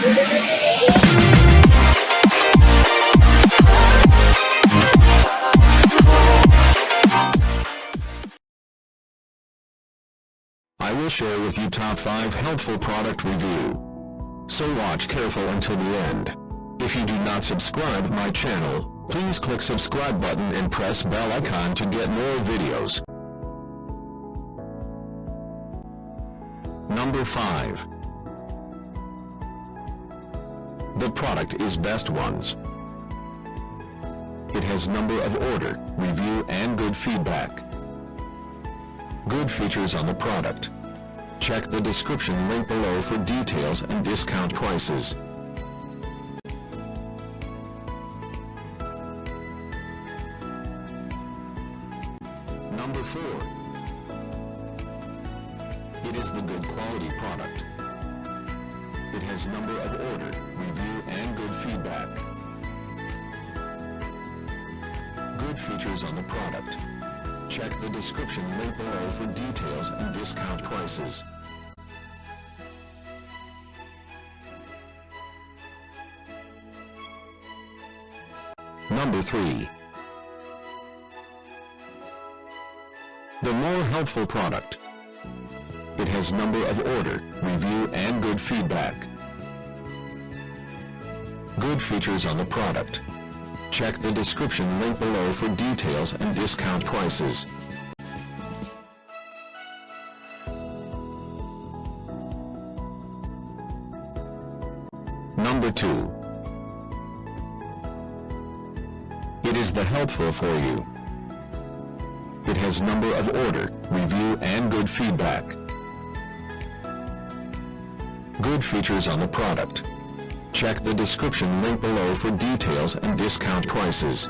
I will share with you top 5 helpful product review. So watch careful until the end. If you do not subscribe my channel, please click subscribe button and press bell icon to get more videos. Number 5. The product is Best Ones. It has number of order, review and good feedback. Good features on the product. Check the description link below for details and discount prices. Number 4. It is the good quality product. It has number of order, review and good feedback. Good features on the product. Check the description link below for details and discount prices. Number 3. The more helpful product. It has number of order, review and good feedback. Good features on the product. Check the description link below for details and discount prices. Number 2. It is the helpful for you. It has number of order, review and good feedback. Good features on the product. Check the description link below for details and discount prices.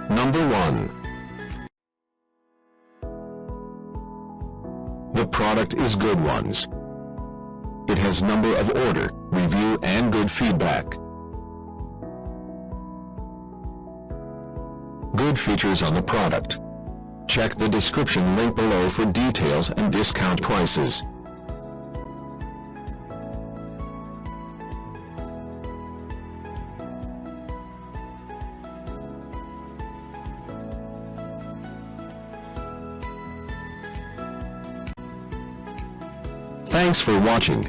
Number 1. The product is Good Ones. It has number of order, review and good feedback. Good features on the product. Check the description link below for details and discount prices. Thanks for watching.